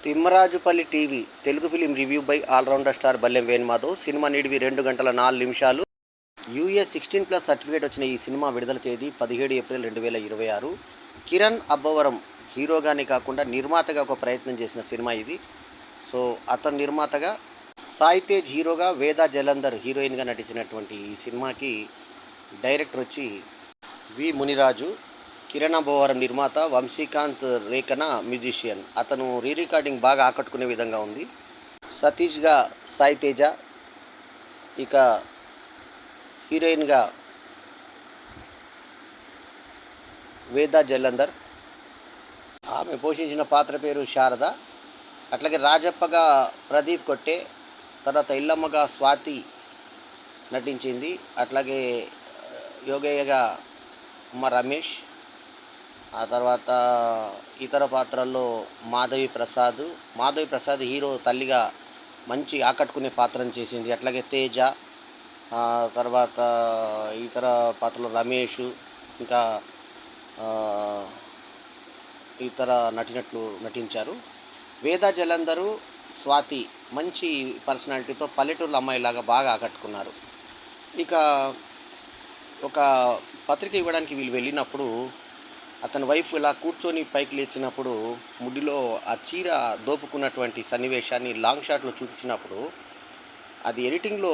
Thimmarajupalli TV Telugu film review by allrounder star Ballem Venumadhav. Cinema నిడివి 2 గంటల 4 నిమిషాలు. యూఎస్ 16+ సర్టిఫికేట్ వచ్చిన ఈ సినిమా విడుదల తేదీ 17 ఏప్రిల్ 2026. కిరణ్ అబ్బవరం హీరోగానే కాకుండా నిర్మాతగా ఒక ప్రయత్నం చేసిన సినిమా ఇది. సో అతను నిర్మాతగా, సాయి తేజ్ హీరోగా, వేదా జలంధర్ హీరోయిన్గా నటించినటువంటి ఈ సినిమాకి డైరెక్టర్ వచ్చి వి మునిరాజు. కిరణ్ అబ్బవరం నిర్మాత, వంశీకాంత్ రేఖన మ్యూజిషియన్. అతను రికార్డింగ్ బాగా ఆకట్టుకునే విధంగా ఉంది. సతీష్గా సాయి తేజ, ఇక హీరోయిన్గా వేదా జలంధర్, ఆమె పోషించిన పాత్ర పేరు శారద. అట్లాగే రాజప్పగా ప్రదీప్ కొట్టే, తర్వాత ఇల్లమ్మగా స్వాతి నటించింది. అట్లాగే యోగయ్యగా ఉమ్మ రమేష్, ఆ తర్వాత ఇతర పాత్రల్లో మాధవి ప్రసాద్ హీరో తల్లిగా మంచి ఆకట్టుకునే పాత్రను చేసింది. అట్లాగే తేజ, తర్వాత ఇతర పాత్రలు రమేష్, ఇంకా ఇతర నటించారు. వేదా జలంధరు, స్వాతి మంచి పర్సనాలిటీతో పల్లెటూరు అమ్మాయిలాగా బాగా ఆకట్టుకున్నారు. ఇక ఒక పత్రిక ఇవ్వడానికి వీళ్ళు వెళ్ళినప్పుడు అతని వైఫ్ ఇలా కూర్చొని పైకి లేచినప్పుడు ముడిలో ఆ చీర దోపుకున్నటువంటి సన్నివేశాన్ని లాంగ్ షాట్లో చూపించినప్పుడు అది ఎడిటింగ్లో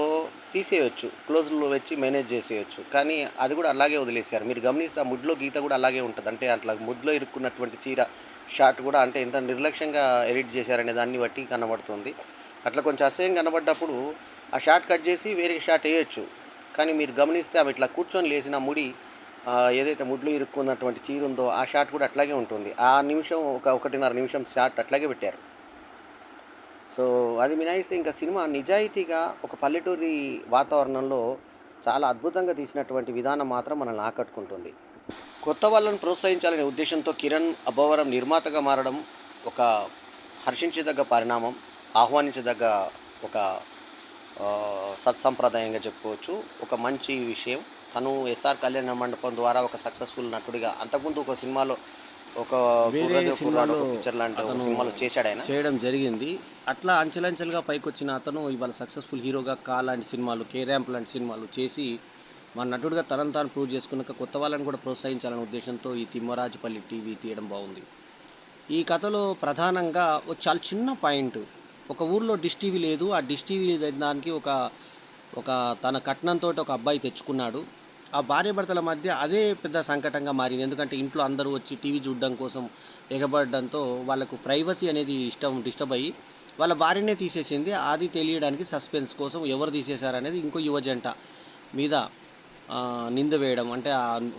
తీసేయచ్చు, క్లోజ్లో వచ్చి మేనేజ్ చేసేయచ్చు. కానీ అది కూడా అలాగే వదిలేశారు. మీరు గమనిస్తే ఆ ముడిలో గీత కూడా అలాగే ఉంటుంది. అంటే అట్లా ముడిలో ఇరుక్కున్నటువంటి చీర షాట్ కూడా అంటే ఎంత నిర్లక్ష్యంగా ఎడిట్ చేశారనే దాన్ని బట్టి కనబడుతుంది. అట్లా కొంచెం అసహ్యం కనబడ్డప్పుడు ఆ షాట్ కట్ చేసి వేరే షాట్ వేయచ్చు. కానీ మీరు గమనిస్తే అవి ఇట్లా కూర్చొని లేచిన ముడి ఏదైతే ముడ్లు ఇరుక్కున్నటువంటి చీర ఉందో ఆ షాట్ కూడా అట్లాగే ఉంటుంది. ఆ నిమిషం 1.5 నిమిషం షాట్ అట్లాగే పెట్టారు. సో అది మినాయిస్తే ఇంకా సినిమా నిజాయితీగా ఒక పల్లెటూరి వాతావరణంలో చాలా అద్భుతంగా తీసినటువంటి విధానం మాత్రం మనల్ని ఆకట్టుకుంటుంది. కొత్త వాళ్ళను ప్రోత్సహించాలనే ఉద్దేశంతో కిరణ్ అబ్బవరం నిర్మాతగా మారడం ఒక హర్షించదగ్గ పరిణామం, ఆహ్వానించదగ్గ ఒక సత్సంప్రదాయంగా చెప్పుకోవచ్చు. ఒక మంచి విషయం. తను ఎస్ఆర్ కళ్యాణ మండపం ద్వారా ఒక సక్సెస్ఫుల్ నటుడిగా, అంతకుముందు ఒక సినిమాలో ఒక పిక్చర్ లాంటి ఒక సినిమాలో చేశాడు, ఆయన చేయడం జరిగింది. అట్లా అంచెలంచెలుగా పైకి వచ్చిన అతను ఇవాళ సక్సెస్ఫుల్ హీరోగా లాంటి సినిమాలు, కే ర్యాంప్ లాంటి సినిమాలు చేసి మన నటుడిగా తనను తాను ప్రూవ్ చేసుకున్నాక కొత్త వాళ్ళని కూడా ప్రోత్సహించాలనే ఉద్దేశంతో ఈ తిమ్మరాజుపల్లి టీవీ తీయడం బాగుంది. ఈ కథలో ప్రధానంగా చాలా చిన్న పాయింట్, ఒక ఊర్లో డిష్ టీవీ లేదు. ఆ డిష్ టీవీ దానికి ఒక తన కట్నంతో ఒక అబ్బాయి తెచ్చుకున్నాడు. ఆ భార్యాభర్తల మధ్య అదే పెద్ద సంకటంగా మారింది. ఎందుకంటే ఇంట్లో అందరూ వచ్చి టీవీ చూడడం కోసం ఎగబడడంతో వాళ్ళకు ప్రైవసీ అనేది డిస్టర్బ్ అయ్యి వాళ్ళ భార్యనే తీసేసింది. అది తెలియడానికి సస్పెన్స్ కోసం ఎవరు తీసేశారనేది ఇంకో యువజంట మీద నింద వేయడం, అంటే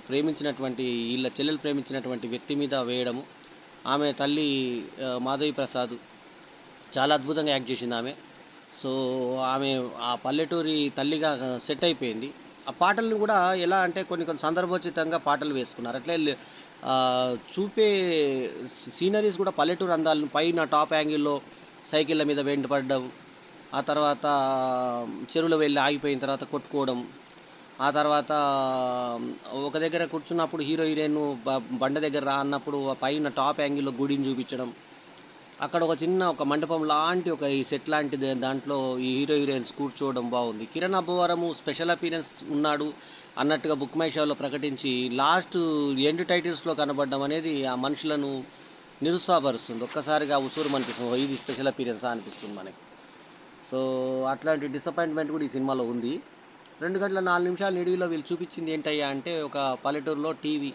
ప్రేమించినటువంటి వీళ్ళ చెల్లెలు ప్రేమించినటువంటి వ్యక్తి మీద వేయడము. ఆమె తల్లి మాధవి ప్రసాద్ చాలా అద్భుతంగా యాక్ట్ చేసింది ఆమె. సో ఆమె ఆ పల్లెటూరి తల్లిగా సెట్ అయిపోయింది. ఆ పాటలను కూడా ఎలా అంటే కొన్ని సందర్భోచితంగా పాటలు వేసుకున్నారు. అట్లే చూపే సీనరీస్ కూడా పల్లెటూరు అందాలను పైన టాప్ యాంగిల్లో సైకిళ్ళ మీద వెంటపడడం, ఆ తర్వాత చెరువులో వెళ్ళి ఆగిపోయిన తర్వాత కొట్టుకోవడం, ఆ తర్వాత ఒక దగ్గర కూర్చున్నప్పుడు హీరో హీరోయిన్ బండ దగ్గర రా అన్నప్పుడు పైన టాప్ యాంగిల్లో గుడిని చూపించడం, అక్కడ ఒక మండపం లాంటి ఒక ఈ సెట్ లాంటిది దాంట్లో ఈ హీరో హీరోయిన్స్ కూర్చోవడం బాగుంది. కిరణ్ అబ్బవరము స్పెషల్ అపీరెన్స్ ఉన్నాడు అన్నట్టుగా బుక్ మై షోలో ప్రకటించి లాస్ట్ ఎండ్ టైటిల్స్లో కనబడడం అనేది ఆ మనుషులను నిరుత్సాహపరుస్తుంది. ఒక్కసారిగా ఉసూరు అనిపిస్తుంది, ఇది స్పెషల్ అపీరెన్సా అనిపిస్తుంది మనకి. సో అట్లాంటి డిసప్పాయింట్మెంట్ కూడా ఈ సినిమాలో ఉంది. 2 గంటల 4 నిమిషాల నిడివిలో వీళ్ళు చూపించింది ఏంటయ్యా అంటే ఒక పల్లెటూరులో టీవీ,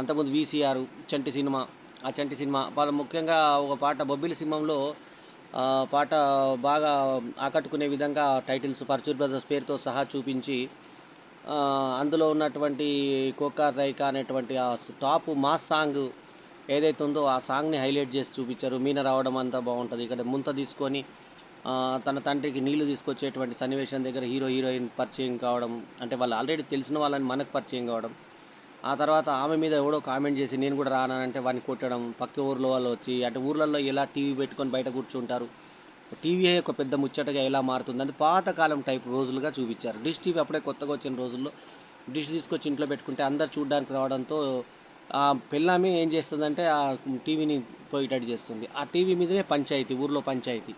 అంతకుముందు వీసీఆర్, చంటి సినిమా, ఆ చంటి సినిమా ముఖ్యంగా ఒక పాట బొబ్బిలి సింహంలో పాట బాగా ఆకట్టుకునే విధంగా టైటిల్స్ పర్చూర్ బ్రదర్స్ పేరుతో సహా చూపించి అందులో ఉన్నటువంటి కోకార్ రైకా అనేటువంటి ఆ టాప్ మాస్ సాంగ్ ఏదైతే ఉందో ఆ సాంగ్ని హైలైట్ చేసి చూపించారు. మీన రావడం అంతా బాగుంటుంది. ఇక్కడ ముంత తీసుకొని తన తండ్రికి నీళ్లు తీసుకొచ్చేటువంటి సన్నివేశం దగ్గర హీరో హీరోయిన్ పరిచయం కావడం, అంటే వాళ్ళు ఆల్రెడీ తెలిసిన వాళ్ళని మనకు పరిచయం కావడం, ఆ తర్వాత ఆమె మీద ఎవడో కామెంట్ చేసి నేను కూడా రానంటే వాడిని కొట్టడం, పక్క ఊర్లో వాళ్ళు వచ్చి, అంటే ఊర్లలో ఎలా టీవీ పెట్టుకొని బయట కూర్చుంటారు, టీవీ ఒక పెద్ద ముచ్చటగా ఎలా మారుతుంది అంటే పాతకాలం టైప్ రోజులుగా చూపించారు. డిష్ టీవీ అప్పుడే కొత్తగా వచ్చిన రోజుల్లో డిష్ తీసుకొచ్చి ఇంట్లో పెట్టుకుంటే అందరు చూడడానికి రావడంతో ఆ పెళ్ళామే ఏం చేస్తుందంటే టీవీని పోయేటట్టు చేస్తుంది. ఆ టీవీ మీదనే పంచాయతీ, ఊర్లో పంచాయతీ.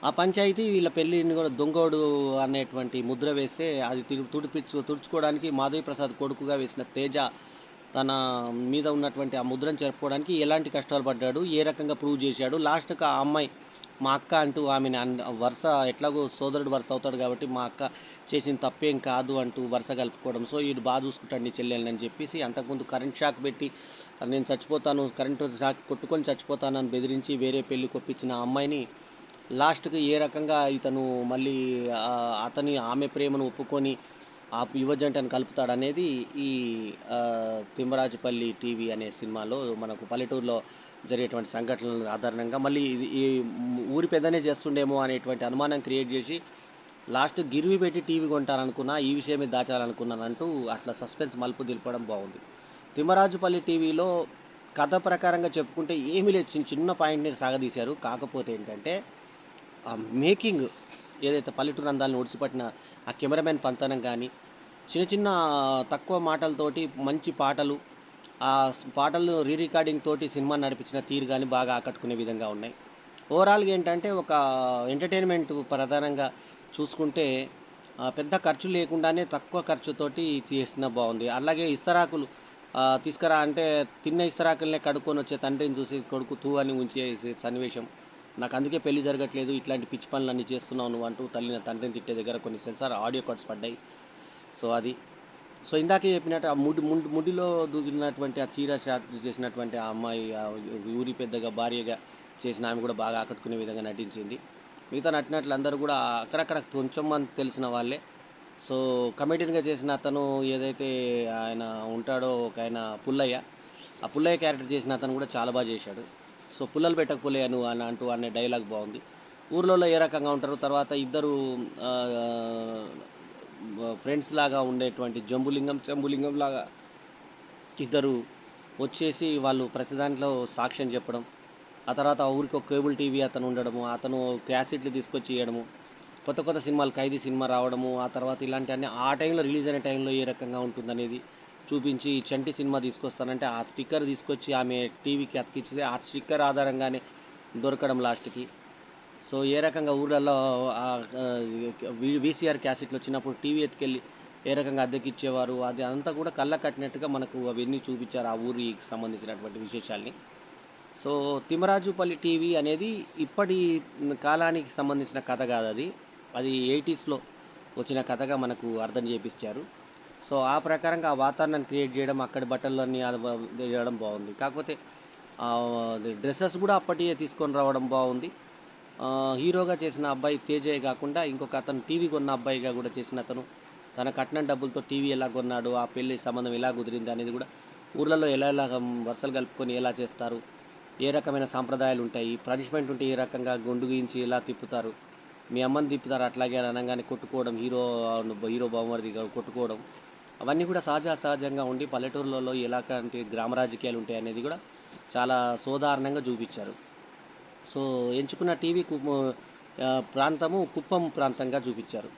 ఆ పంచాయతీ వీళ్ళ పెళ్ళిని కూడా దొంగోడు అనేటువంటి ముద్ర వేస్తే అది తుడుచుకోవడానికి మాధవి ప్రసాద్ కొడుకుగా వేసిన తేజ తన మీద ఉన్నటువంటి ఆ ముద్రను చెరుపుకోవడానికి ఎలాంటి కష్టాలు పడ్డాడు, ఏ రకంగా ప్రూవ్ చేశాడు. లాస్ట్‌కి ఆ అమ్మాయి మా అక్క అంటూ ఆమెని వరుస ఎట్లాగో సోదరుడు వరుస అవుతాడు కాబట్టి మా అక్క చేసిన తప్పేం కాదు అంటూ వరుస కలుపుకోవడం. సో ఈడు బాగా చూసుకుంటాడు నీ చెల్లెల్ని అని చెప్పేసి అంతకుముందు కరెంట్ షాక్ పెట్టి నేను చచ్చిపోతాను, కరెంటు షాక్ కొట్టుకొని చచ్చిపోతానని బెదిరించి వేరే పెళ్ళికి ఒప్పించిన ఆ అమ్మాయిని లాస్ట్‌కి ఏ రకంగా ఇతను మళ్ళీ ఆమె ప్రేమను ఒప్పుకొని ఆ యువ జంటను కలుపుతాడనేది ఈ 'తిమ్మరాజుపల్లి టీవీ' అనే సినిమాలో మనకు పల్లెటూరులో జరిగేటువంటి సంఘటనల ఆధారంగా మళ్ళీ ఇది ఈ ఊరి పెద్దనే చేస్తుండేమో అనేటువంటి అనుమానం క్రియేట్ చేసి లాస్ట్ గిరివి పెట్టి టీవీ కొంటారనుకున్నా, ఈ విషయమే దాచాలనుకున్నానంటూ అట్లా సస్పెన్స్ మలుపు దింపడం బాగుంది. 'తిమ్మరాజుపల్లి టీవీలో' కథ ప్రకారంగా చెప్పుకుంటే ఏమీ లేదు. చిన్న పాయింట్‌ని సాగదీశారు. కాకపోతే ఏంటంటే ఆ మేకింగ్ ఏదైతే పల్లెటూరు అందాలను ఒడిసిపట్టిన ఆ కెమెరామెన్ పంతనం కానీ, చిన్న చిన్న తక్కువ మాటలతోటి మంచి పాటలు, పాటలు రికార్డింగ్ తోటి సినిమా నడిపించిన తీరు కానీ బాగా ఆకట్టుకునే విధంగా ఉన్నాయి. ఓవరాల్‌గా ఏంటంటే ఒక ఎంటర్‌టైన్‌మెంట్ ప్రధానంగా చూసుకుంటే పెద్ద ఖర్చు లేకుండానే తక్కువ ఖర్చుతోటి చేసినా బాగుంది. అలాగే ఇస్తరాకులు తీసుకురా అంటే తిన్న ఇస్తరాకులనే కడుక్కొనొచ్చే తండ్రిని చూసి కొడుకు తూ అని ఉంచేసే సన్నివేశం. నాకందుకే పెళ్లి జరగట్లేదు, ఇట్లాంటి పిచ్చి పనులన్నీ చేస్తున్నావు నువ్వు అంటూ తండ్రిని తిట్టే దగ్గర కొన్ని సెన్సార్ ఆడియో కట్స్ పడ్డాయి. సో అది. సో ఇందాకే చెప్పినట్టు ఆ ముడిలో దూకినటువంటి ఆ చీర షాట్ చేసినటువంటి ఆ అమ్మాయి ఊరి పెద్దగా భార్యగా చేసిన ఆమె కూడా బాగా ఆకట్టుకునే విధంగా నటించింది. మిగతా నటినట్లందరూ కూడా అక్కడక్కడ కొంచెం మంది తెలిసిన వాళ్ళే. సో కమెడియన్గా చేసిన అతను ఏదైతే ఆయన ఉంటాడో ఒక ఆయన పుల్లయ్య, ఆ పుల్లయ్య క్యారెక్టర్ చేసిన అతను కూడా చాలా బాగా చేశాడు. సో పుల్లలు పెట్టక పుల్లయ్య నువ్వు అని అంటూ అనే డైలాగ్ బాగుంది. ఊర్లలో ఏ రకంగా ఉంటారు, తర్వాత ఇద్దరు ఫ్రెండ్స్ లాగా ఉండేటువంటి జంబులింగం శంభులింగం లాగా ఇద్దరు వచ్చేసి వాళ్ళు ప్రతి దాంట్లో సాక్ష్యం చెప్పడం, ఆ తర్వాత ఆ ఊరికి ఒక కేబుల్ టీవీ అతను ఉండడము, అతను క్యాసెట్లు తీసుకొచ్చి ఇవ్వడము, కొత్త కొత్త సినిమాలు 'ఖైదీ' సినిమా రావడము, ఆ తర్వాత ఇలాంటివన్నీ ఆ టైంలో రిలీజ్ అయిన టైంలో ఏ రకంగా ఉంటుందనేది చూపించి 'చంటి' సినిమా తీసుకొస్తానంటే ఆ స్టిక్కర్ తీసుకొచ్చి ఆమె టీవీకి అతికిచ్చితే ఆ స్టిక్కర్ ఆధారంగానే దొరకడం లాస్ట్‌కి. సో ఏ రకంగా ఊర్లలో వీసీఆర్ క్యాసెట్లు వచ్చినప్పుడు టీవీ ఎత్తుకెళ్ళి ఏ రకంగా అద్దెకిచ్చేవారు, అది అంతా కూడా కళ్ళకు కట్టినట్టుగా మనకు అవన్నీ చూపించారు ఆ ఊరికి సంబంధించినటువంటి విశేషాల్ని. సో 'తిమ్మరాజుపల్లి టీవీ' అనేది ఇప్పటి కాలానికి సంబంధించిన కథ కాదది. అది 80స్‌లో వచ్చిన కథగా మనకు అర్థం చేపిచ్చారు. సో ఆ ప్రకారంగా ఆ వాతావరణాన్ని క్రియేట్ చేయడం, అక్కడి బట్టలన్నీ చేయడం బాగుంది. కాకపోతే డ్రెసెస్ కూడా అప్పటియే తీసుకొని రావడం బాగుంది. హీరోగా చేసిన అబ్బాయి తేజే కాకుండా ఇంకొక అతను టీవీ కొన్న అబ్బాయిగా కూడా చేసిన అతను తన కట్నం డబ్బులతో టీవీ ఎలా కొన్నాడు, ఆ పెళ్లి సంబంధం ఎలా కుదిరింది అనేది కూడా ఊర్లలో ఎలా వరుసలు కలుపుకొని ఎలా చేస్తారు, ఏ రకమైన సాంప్రదాయాలు ఉంటాయి, పనిష్మెంట్ ఉంటే ఏ రకంగా గొండు గీయించి ఎలా తిప్పుతారు, మీ అమ్మని తిప్పుతారు అట్లాగే అని అనగానే కొట్టుకోవడం, హీరో బావమరిది కొట్టుకోవడం, అవన్నీ కూడా సహజంగా ఉండి పల్లెటూర్లలో ఎలాంటి గ్రామ రాజకీయాలు ఉంటాయి అనేది కూడా చాలా సోదాహరణంగా చూపించారు. సో ఎంచుకున్న టీవీ ప్రాంతము కుప్పం ప్రాంతంగా చూపించారు.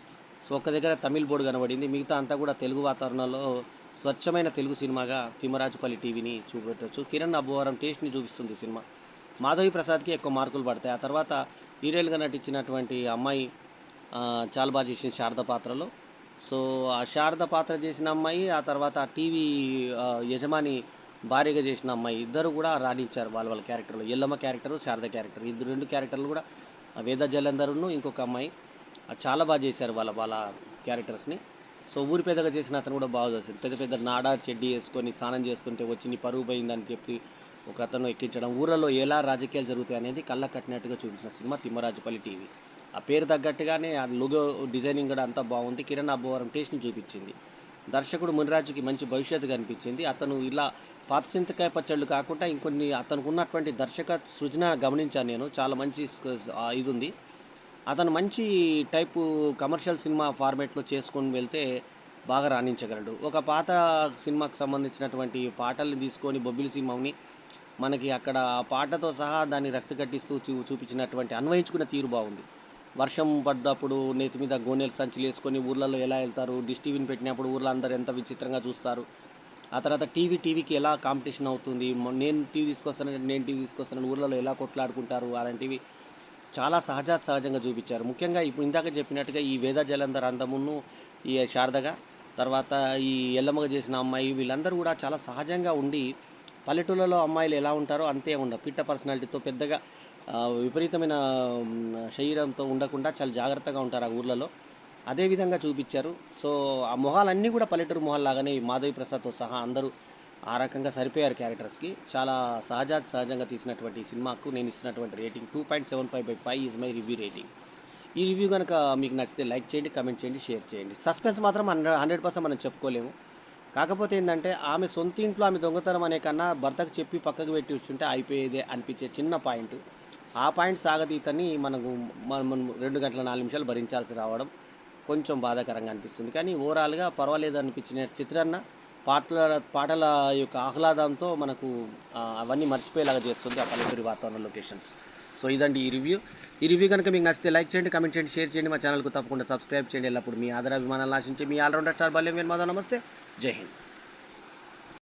సో ఒక్క దగ్గర తమిళ్ బోర్డు కనబడింది, మిగతా అంతా కూడా తెలుగు వాతావరణంలో స్వచ్ఛమైన తెలుగు సినిమాగా 'తిమ్మరాజుపల్లి టీవీని' చూపెట్టొచ్చు. కిరణ్ అబ్బవరం టేస్ట్ని చూపిస్తుంది సినిమా. మాధవి ప్రసాద్కి ఎక్కువ మార్కులు పడతాయి. ఆ తర్వాత హీరోయిన్గా నటించినటువంటి అమ్మాయి చాలా బాగా చేసింది శారద పాత్రలో. సో ఆ శారద పాత్ర చేసిన అమ్మాయి, ఆ తర్వాత టీవీ యజమాని భార్యగా చేసిన అమ్మాయి ఇద్దరు కూడా రాణించారు వాళ్ళ క్యారెక్టర్లో. ఎల్లమ్మ క్యారెక్టరు, శారద క్యారెక్టర్, ఇద్దరు 2 క్యారెక్టర్లు కూడా వేద జలంధరును ఇంకొక అమ్మాయి చాలా బాగా చేశారు వాళ్ళ క్యారెక్టర్స్ని. సో ఊరి పెద్దగా చేసిన అతను కూడా బాగా చేశారు. పెద్ద పెద్ద నాడా చెడ్డీ వేసుకొని స్నానం చేస్తుంటే వచ్చి నీ పరువు పోయిందని చెప్పి ఒక అతను ఎక్కించడం, ఊళ్ళలో ఎలా రాజకీయాలు జరుగుతాయి అనేది కళ్ళకు కట్టినట్టుగా చూపించిన సినిమా 'తిమ్మరాజుపల్లి టీవీ'. ఆ పేరు తగ్గట్టుగానే ఆ లోగో డిజైనింగ్ కూడా అంతా బాగుంది. కిరణ్ అబ్బవరం టేస్ట్ని చూపించింది. దర్శకుడు మునిరాజుకి మంచి భవిష్యత్తు కనిపించింది. అతను ఇలా పాత చింతకాయ పచ్చళ్ళు కాకుండా ఇంకొన్ని అతనికి ఉన్నటువంటి దర్శక సృజన గమనించాను నేను. చాలా మంచి ఇది ఉంది. అతను మంచి టైపు కమర్షియల్ సినిమా ఫార్మాట్‌లో చేసుకొని వెళ్తే బాగా రాణించగలడు. ఒక పాత సినిమాకి సంబంధించినటువంటి పాటల్ని తీసుకొని 'బొబ్బిలి సింహం'ని మనకి అక్కడ ఆ పాటతో సహా దాన్ని రక్తి కట్టిస్తూ చూపించినటువంటి అన్వయించుకున్న తీరు బాగుంది. వర్షం పడ్డప్పుడు నెత్తి మీద గోనెల సంచులేసుకొని ఊర్లలో ఎలా వెళ్తారు, డిష్ టీవీని పెట్టినప్పుడు ఊర్లో అందరూ ఎంత విచిత్రంగా చూస్తారు ఆ తర్వాత టీవీకి ఎలా కాంపిటీషన్ అవుతుంది, నేను టీవీ తీసుకొస్తానని నేను టీవీ తీసుకొస్తానని ఊర్లలో ఎలా కొట్లాడుకుంటారు అలాంటివి చాలా సహజంగా చూపించారు. ముఖ్యంగా ఇప్పుడు ఇందాక చెప్పినట్టుగా ఈ వేద జలంధర్ అందమును, ఈ శారదగా, తర్వాత ఈ ఎల్లమ్మగ చేసిన అమ్మాయి వీళ్ళందరూ కూడా చాలా సహజంగా ఉండి పల్లెటూళ్ళలో అమ్మాయిలు ఎలా ఉంటారో అంతే ఉండరు. పిట్ట పర్సనాలిటీతో పెద్దగా విపరీతమైన శరీరంతో ఉండకుండా చాలా జాగ్రత్తగా ఉంటారు ఆ ఊర్లలో. అదే విధంగా చూపించారు. సో ఆ మొహాలన్నీ కూడా పల్లెటూరు మొహాల్లాగానే మాధవి ప్రసాద్తో సహా అందరూ ఆ రకంగా సరిపోయారు క్యారెక్టర్స్కి. చాలా సహజంగా తీసినటువంటి ఈ సినిమాకు నేను ఇస్తున్నటువంటి rating 2.75/5 is my review rating. ఈ రివ్యూ కనుక మీకు నచ్చితే లైక్ చేయండి, కమెంట్ చేయండి, షేర్ చేయండి. సస్పెన్స్ మాత్రం 100% మనం చెప్పుకోలేము. కాకపోతే ఏంటంటే ఆమె సొంత ఇంట్లో ఆమె దొంగతనం అనే కన్నా భర్తకు చెప్పి పక్కకు పెట్టి వస్తుంటే అయిపోయేదే అనిపించే చిన్న పాయింట్. ఆ పాయింట్ సాగతీతని మనకు మనం 2 గంటల 4 నిమిషాలు భరించాల్సి రావడం కొంచెం బాధాకరంగా అనిపిస్తుంది. కానీ ఓవరాల్గా పర్వాలేదు అనిపించిన చిత్రాన్న పాటల యొక్క ఆహ్లాదంతో మనకు అవన్నీ మర్చిపోయేలాగా చేస్తుంది ఆ పల్లెటూరి వాతావరణ లొకేషన్స్. సో ఇదండి ఈ రివ్యూ కనుక మీకు నచ్చితే లైక్ చేయండి, కమెంట్ చేయండి, షేర్ చేయండి. మా ఛానల్కు తప్పకుండా సబ్స్క్రైబ్ చేయండి. ఎల్లప్పుడు మీ ఆదరాభిమానాలు ఆశించే మీ ఆల్రౌండర్ స్టార్ బాల్యం మాధవ్. నమస్తే, జై హింద్.